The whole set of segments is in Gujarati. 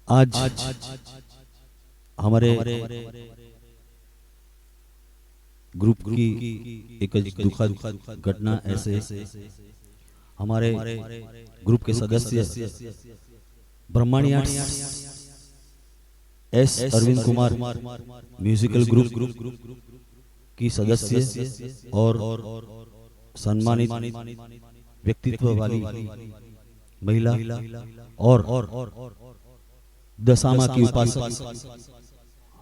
आज हमारे ग्रुप की एक दुखद घटना ऐसे हमारे ग्रुप के सदस्य Brahmaniya S Arvind Kumar musical group की सदस्य और सम्मानित व्यक्तित्व वाली महिला और दशामा की उपासक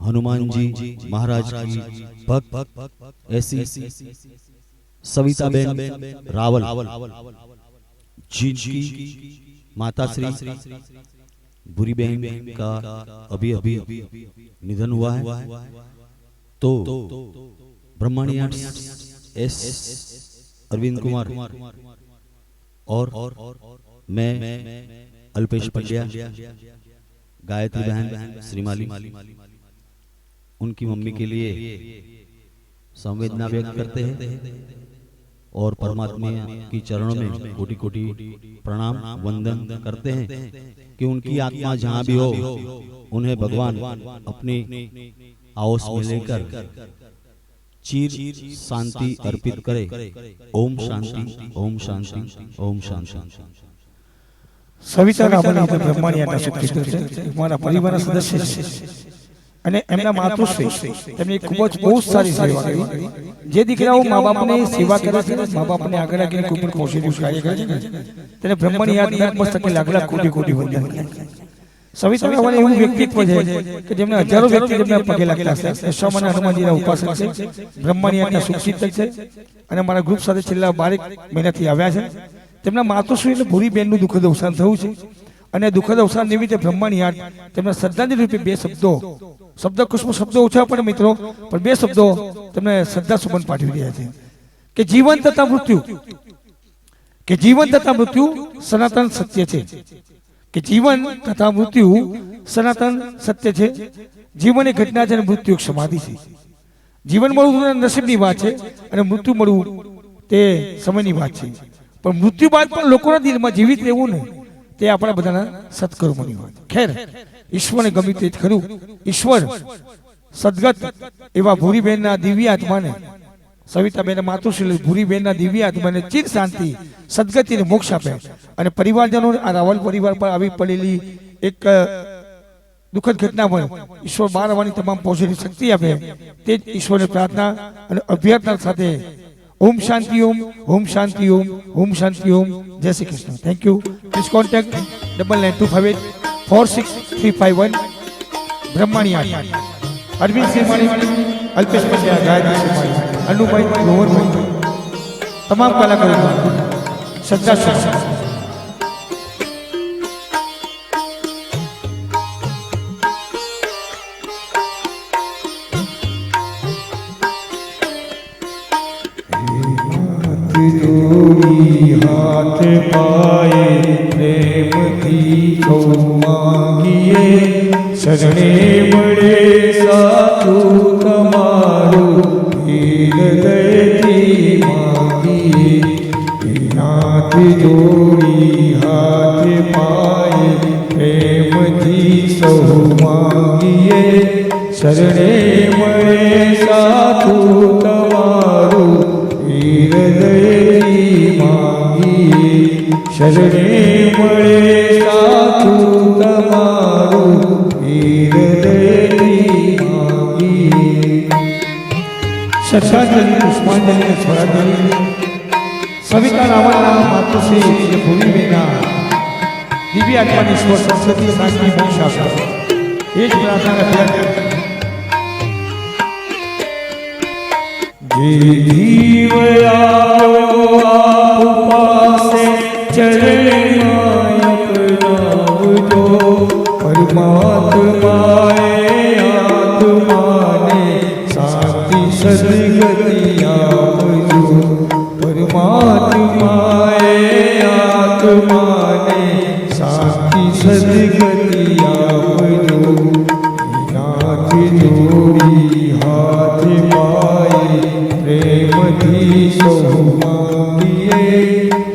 हनुमान जी महाराज की भक्त ऐसी सविता बेन रावल जिनकी माता श्री बुरी बहन का अभी अभी निधन हुआ है, तो ब्रह्मणिया एस अरविंद कुमार और मैं अल्पेश पंड्या, गायत्री बहन श्रीमाली, उनकी मम्मी के लिए संवेदना व्यक्त करते हैं और परमात्मा की चरणों में कोटि कोटि प्रणाम वंदन करते हैं कि उनकी आत्मा जहां भी हो उन्हें भगवान अपनी आवास में लेकर चीर शांति अर्पित करे। ओम शांति, ओम शांति, ओम शांति। सविता रावल ब्रह्मणिया हमारा परिवार सदस्य અને એમના માતૃશ્રી તેમની ખૂબ જ બહુ સારી સેવા કરી। જે દીકરાઓ મા બાપને સેવા કરે છે, મા બાપને આગળ આગળ કોઈ પણ પોઝિટિવ કાર્ય કરે છે તેને બ્રહ્મણિયા નતમસ્તકે લાગલા કોટી કોટી વંદન। સવિતા રાવલ એવું વ્યક્તિત્વ છે કે જેમને હજારો વ્યક્તિ તેમના પગે લાગેલા છે। દશામાના હનુમાનજીના ઉપાસક છે, બ્રહ્મણિયાના સુખચિંતક છે અને મારા ગ્રુપ સાથે છેલ્લા 12 મહિનાથી આવ્યા છે। તેમના માતૃશ્રીને ભૂરી બેનનું દુઃખદ અવસાન થયું છે અને દુઃખદ અવસાન નિમિત્તે બ્રહ્મણિયા તેમના શ્રદ્ધાંજલિ રૂપે બે શબ્દો ઓછા પણ મિત્રો પણ બે શબ્દો તેમને શ્રદ્ધા સુમન પાઠવી રહ્યા છે કે જીવન તથા મૃત્યુ સનાતન સત્ય છે, કે જીવન તથા મૃત્યુ સનાતન સત્ય છે। જીવન એ ઘટના છે અને મૃત્યુ એક સમાધિ છે। જીવન મળવું નસીબની વાત છે અને મૃત્યુ મળવું તે સમયની વાત છે, પણ મૃત્યુ બાદ પણ લોકોના દિલમાં જીવિત રહેવું ને તે આપણા બધાના સત્કર્મોની વાત। ખેર ઈશ્વરને ગમ્યું તે જ ખરું। ઈશ્વર સદગત એવા ભૂરીબેનના દિવ્ય આત્માને, સવિતાબેનના માતૃશ્રી ભૂરીબેનના દિવ્ય આત્માને ચિર શાંતિ સદગતિને મોક્ષ આપે અને પરિવારજનો આ રાવલ પરિવાર પર આવી પડેલી એક દુઃખદ ઘટના પર ઈશ્વર બહાર આવવાની તમામ પોઝિટિવ શક્તિ આપે તે જ ઈશ્વરની પ્રાર્થના અને અભ્યર્થના સાથે ओम शांति ओम, ओम शांति ओम, ओम शांति ओम। जय Shri Krishna. Thank you. Please contact 9925846351 Brahmaniya Arvind Shrimali, Alpesh Pandya, Gayatri Shrimali, Anubhai, Rohan भाई, तमाम कलाकारों श्रद्धा से हाथ पाए प्रेम थी छो मांगिए शरणे बड़े साधु तमारू हृदय थी मांगिए। हाथ जोड़ी हाथ पाए प्रेम थी सौ मांगिए शरणे बड़े साधु तमारू हृदय शरणे मळे साधु तमारू हृदयथी मांगीए। श्रद्धांजलि, पुष्पांजलि, स्वरांजलि सविता रावलના માતૃશ્રી ભૂમિબેનના દિવ્ય આત્માની ઈશ્વર સંસ્કૃતિ શાંતિ મોક્ષ આપે એ જ પ્રાર્થના રાખી। જે જીવ આવ્યો આપ પાસે चरण अपनावजो परमात्माए आत्माने शांति सदगति आपजो। परमात्माए आत्माने शांति सदगति आपजो। नाथ जोड़ी हाथ पाए प्रेम थी सौ मांगिए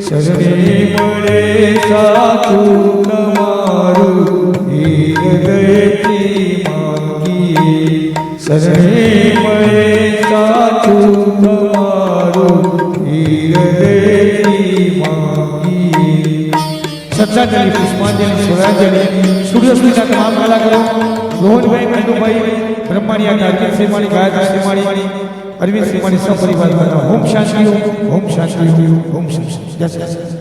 शरणे मळे साधु तमारू हृदय શ્રદ્ધાંજલિ, પુષ્પાંજલિ, સ્વરાંજલિ, સ્ટુડિયો સુધીના તમામ કલાકારો, રોહનભાઈ, કંદુભાઈ, બ્રહ્માણીયા, અરવિંદ શ્રીમાળી, ગાયત્રી શ્રીમાળી, અરવિંદ શ્રીમાળી સપરિવાર દ્વારા ઓમ શાંતિ, ઓમ શાંતિ, ઓમ શાંતિ. જય શ્રી કૃષ્ણ.